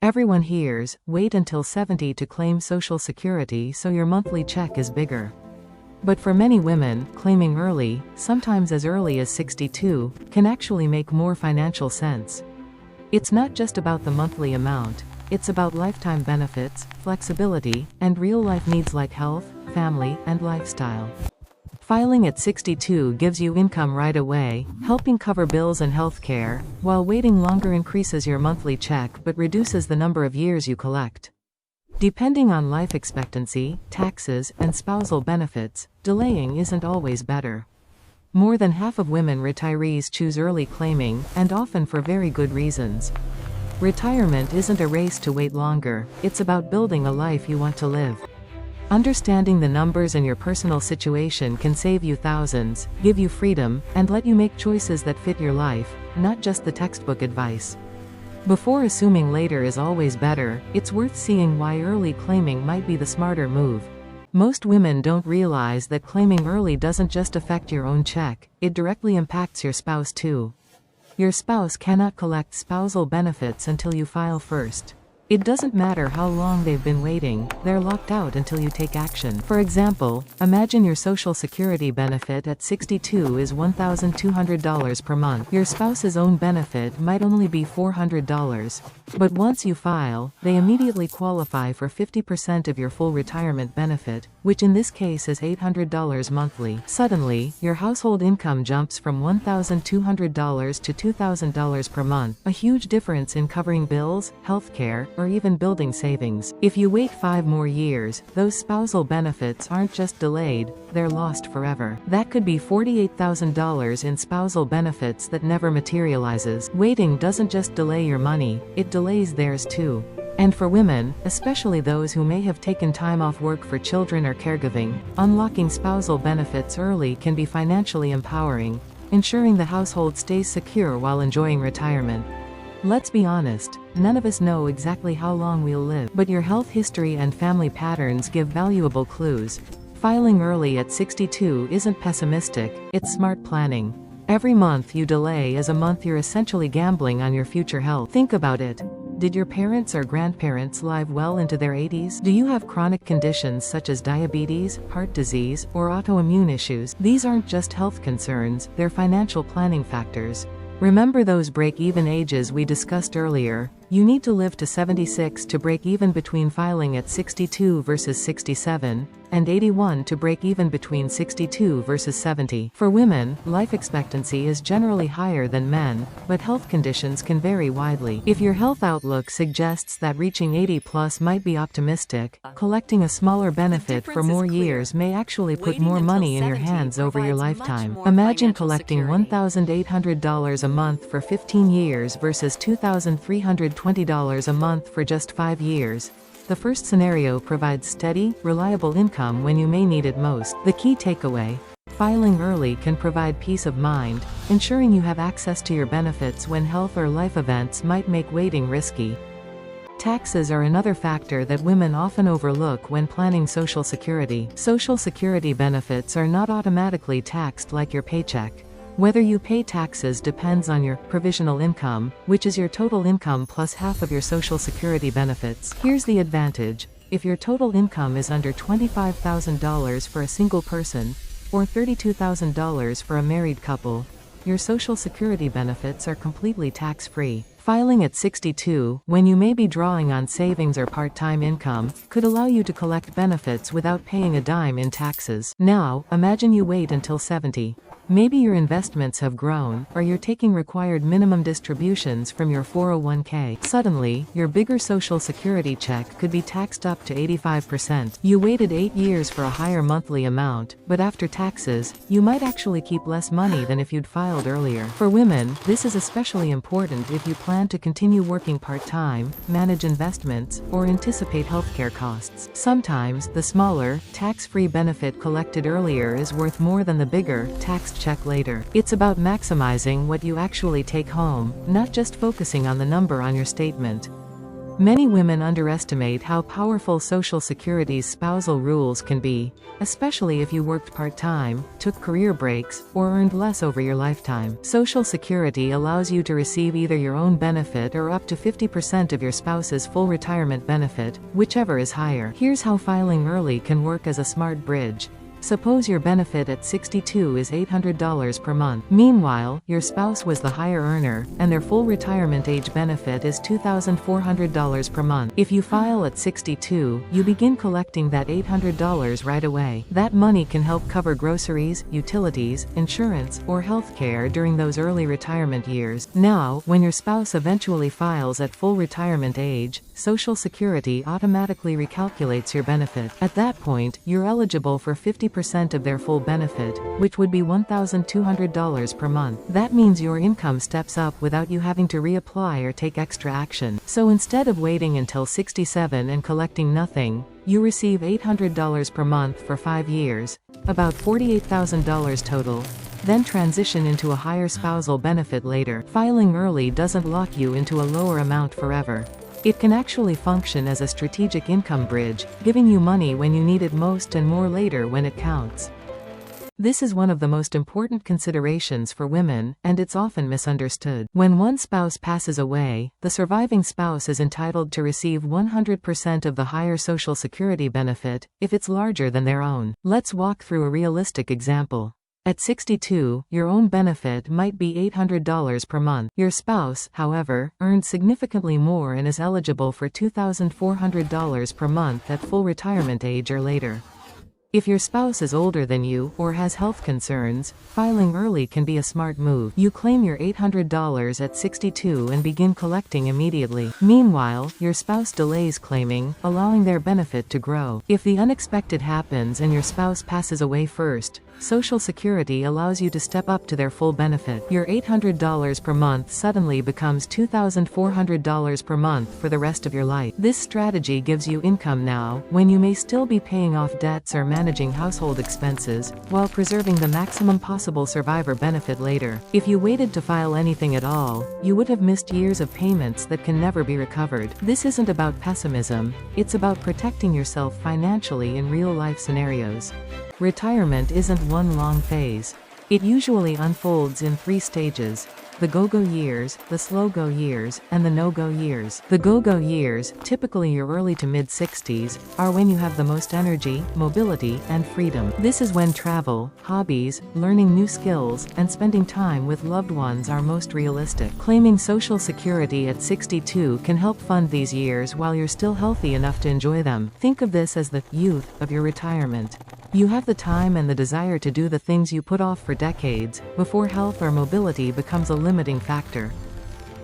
Everyone hears, wait until 70 to claim Social Security so your monthly check is bigger. But for many women, claiming early, sometimes as early as 62, can actually make more financial sense. It's not just about the monthly amount, it's about lifetime benefits, flexibility, and real-life needs like health, family, and lifestyle. Filing at 62 gives you income right away, helping cover bills and health care, while waiting longer increases your monthly check but reduces the number of years you collect. Depending on life expectancy, taxes, and spousal benefits, delaying isn't always better. More than half of women retirees choose early claiming, and often for very good reasons. Retirement isn't a race to wait longer, it's about building a life you want to live. Understanding the numbers in your personal situation can save you thousands, give you freedom, and let you make choices that fit your life, not just the textbook advice. Before assuming later is always better, it's worth seeing why early claiming might be the smarter move. Most women don't realize that claiming early doesn't just affect your own check, it directly impacts your spouse too. Your spouse cannot collect spousal benefits until you file first. It doesn't matter how long they've been waiting, they're locked out until you take action. For example, imagine your Social Security benefit at 62 is $1,200 per month. Your spouse's own benefit might only be $400. But once you file, they immediately qualify for 50% of your full retirement benefit, which in this case is $800 monthly. Suddenly, your household income jumps from $1,200 to $2,000 per month, a huge difference in covering bills, healthcare, or even building savings. If you wait 5 more years, those spousal benefits aren't just delayed, they're lost forever. That could be $48,000 in spousal benefits that never materializes. Waiting doesn't just delay your money, it delays theirs too. And for women, especially those who may have taken time off work for children or caregiving, unlocking spousal benefits early can be financially empowering, ensuring the household stays secure while enjoying retirement. Let's be honest, none of us know exactly how long we'll live, but your health history and family patterns give valuable clues. Filing early at 62 isn't pessimistic, it's smart planning. Every month you delay is a month you're essentially gambling on your future health. Think about it. Did your parents or grandparents live well into their 80s? Do you have chronic conditions such as diabetes, heart disease, or autoimmune issues? These aren't just health concerns, they're financial planning factors. Remember those break-even ages we discussed earlier? You need to live to 76 to break even between filing at 62 versus 67, and 81 to break even between 62 versus 70. For women, life expectancy is generally higher than men, but health conditions can vary widely. If your health outlook suggests that reaching 80 plus might be optimistic, collecting a smaller benefit for more years may actually put more money in your hands over your lifetime. Imagine collecting $1,800 a month for 15 years versus $2,320 a month for just 5 years. The first scenario provides steady, reliable income when you may need it most. The key takeaway: filing early can provide peace of mind, ensuring you have access to your benefits when health or life events might make waiting risky. Taxes are another factor that women often overlook when planning Social Security. Social Security benefits are not automatically taxed like your paycheck. Whether you pay taxes depends on your provisional income, which is your total income plus half of your Social Security benefits. Here's the advantage: if your total income is under $25,000 for a single person, or $32,000 for a married couple, your Social Security benefits are completely tax-free. Filing at 62, when you may be drawing on savings or part-time income, could allow you to collect benefits without paying a dime in taxes. Now, imagine you wait until 70. Maybe your investments have grown, or you're taking required minimum distributions from your 401k. Suddenly, your bigger Social Security check could be taxed up to 85%. You waited 8 years for a higher monthly amount, but after taxes, you might actually keep less money than if you'd filed earlier. For women, this is especially important if you plan to continue working part-time, manage investments, or anticipate healthcare costs. Sometimes, the smaller, tax-free benefit collected earlier is worth more than the bigger, taxed check later. It's about maximizing what you actually take home, not just focusing on the number on your statement. Many women underestimate how powerful Social Security's spousal rules can be, especially if you worked part-time, took career breaks, or earned less over your lifetime. Social Security allows you to receive either your own benefit or up to 50% of your spouse's full retirement benefit, whichever is higher. Here's how filing early can work as a smart bridge. Suppose your benefit at 62 is $800 per month. Meanwhile, your spouse was the higher earner, and their full retirement age benefit is $2,400 per month. If you file at 62, you begin collecting that $800 right away. That money can help cover groceries, utilities, insurance, or healthcare during those early retirement years. Now, when your spouse eventually files at full retirement age, Social Security automatically recalculates your benefit. At that point, you're eligible for 50% of their full benefit, which would be $1,200 per month. That means your income steps up without you having to reapply or take extra action. So instead of waiting until 67 and collecting nothing, you receive $800 per month for 5 years, about $48,000 total, then transition into a higher spousal benefit later. Filing early doesn't lock you into a lower amount forever. It can actually function as a strategic income bridge, giving you money when you need it most and more later when it counts. This is one of the most important considerations for women, and it's often misunderstood. When one spouse passes away, the surviving spouse is entitled to receive 100% of the higher Social Security benefit, if it's larger than their own. Let's walk through a realistic example. At 62, your own benefit might be $800 per month. Your spouse, however, earns significantly more and is eligible for $2,400 per month at full retirement age or later. If your spouse is older than you, or has health concerns, filing early can be a smart move. You claim your $800 at 62 and begin collecting immediately. Meanwhile, your spouse delays claiming, allowing their benefit to grow. If the unexpected happens and your spouse passes away first, Social Security allows you to step up to their full benefit. Your $800 per month suddenly becomes $2,400 per month for the rest of your life. This strategy gives you income now, when you may still be paying off debts or managing household expenses, while preserving the maximum possible survivor benefit later. If you waited to file anything at all, you would have missed years of payments that can never be recovered. This isn't about pessimism, it's about protecting yourself financially in real-life scenarios. Retirement isn't one long phase. It usually unfolds in 3 stages: the go-go years, the slow-go years, and the no-go years. The go-go years, typically your early to mid-60s, are when you have the most energy, mobility, and freedom. This is when travel, hobbies, learning new skills, and spending time with loved ones are most realistic. Claiming Social Security at 62 can help fund these years while you're still healthy enough to enjoy them. Think of this as the youth of your retirement. You have the time and the desire to do the things you put off for decades, before health or mobility becomes a limiting factor.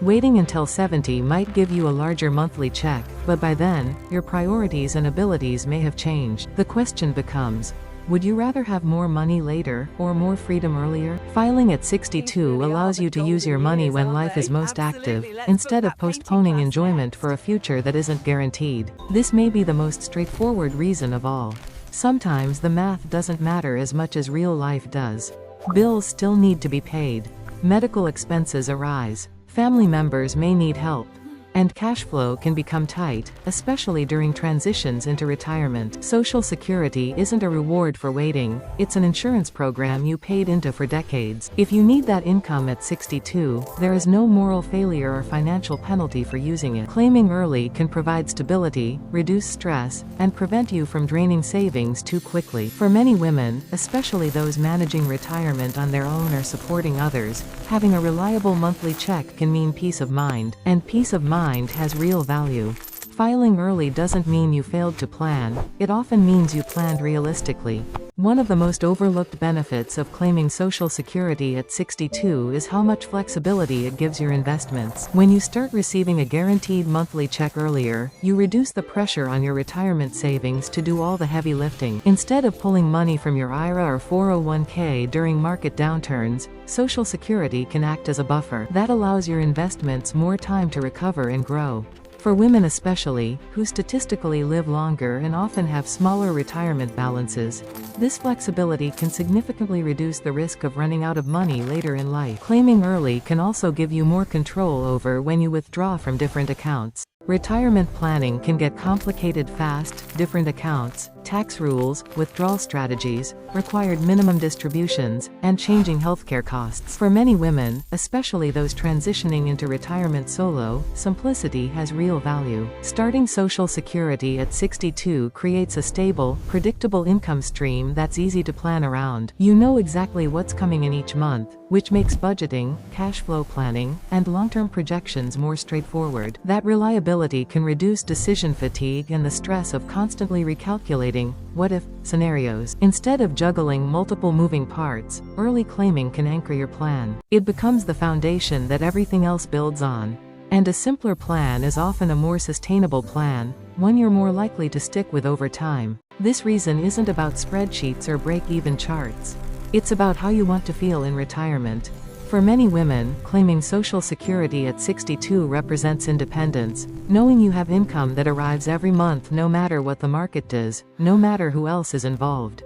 Waiting until 70 might give you a larger monthly check, but by then, your priorities and abilities may have changed. The question becomes, would you rather have more money later, or more freedom earlier? Filing at 62 allows you to use your money when life is most active, instead of postponing enjoyment for a future that isn't guaranteed. This may be the most straightforward reason of all. Sometimes the math doesn't matter as much as real life does. Bills still need to be paid. Medical expenses arise. Family members may need help. And cash flow can become tight, especially during transitions into retirement. Social Security isn't a reward for waiting, it's an insurance program you paid into for decades. If you need that income at 62, there is no moral failure or financial penalty for using it. Claiming early can provide stability, reduce stress, and prevent you from draining savings too quickly. For many women, especially those managing retirement on their own or supporting others, having a reliable monthly check can mean peace of mind, and peace of mind has real value. Filing early doesn't mean you failed to plan, it often means you planned realistically. One of the most overlooked benefits of claiming Social Security at 62 is how much flexibility it gives your investments. When you start receiving a guaranteed monthly check earlier, you reduce the pressure on your retirement savings to do all the heavy lifting. Instead of pulling money from your IRA or 401k during market downturns, Social Security can act as a buffer. That allows your investments more time to recover and grow. For women especially, who statistically live longer and often have smaller retirement balances, this flexibility can significantly reduce the risk of running out of money later in life. Claiming early can also give you more control over when you withdraw from different accounts. Retirement planning can get complicated fast. Different accounts, tax rules, withdrawal strategies, required minimum distributions, and changing healthcare costs. For many women, especially those transitioning into retirement solo, simplicity has real value. Starting Social Security at 62 creates a stable, predictable income stream that's easy to plan around. You know exactly what's coming in each month, which makes budgeting, cash flow planning, and long-term projections more straightforward. That reliability can reduce decision fatigue and the stress of constantly recalculating what-if scenarios. Instead of juggling multiple moving parts, early claiming can anchor your plan. It becomes the foundation that everything else builds on. And a simpler plan is often a more sustainable plan, one you're more likely to stick with over time. This reason isn't about spreadsheets or break-even charts. It's about how you want to feel in retirement. For many women, claiming Social Security at 62 represents independence, knowing you have income that arrives every month no matter what the market does, no matter who else is involved.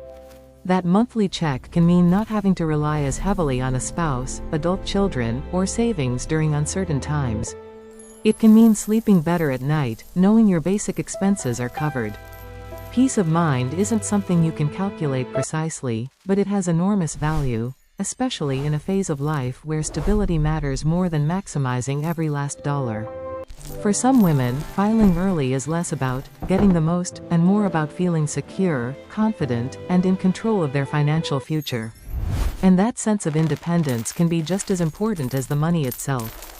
That monthly check can mean not having to rely as heavily on a spouse, adult children, or savings during uncertain times. It can mean sleeping better at night, knowing your basic expenses are covered. Peace of mind isn't something you can calculate precisely, but it has enormous value, especially in a phase of life where stability matters more than maximizing every last dollar. For some women, filing early is less about getting the most and more about feeling secure, confident, and in control of their financial future. And that sense of independence can be just as important as the money itself.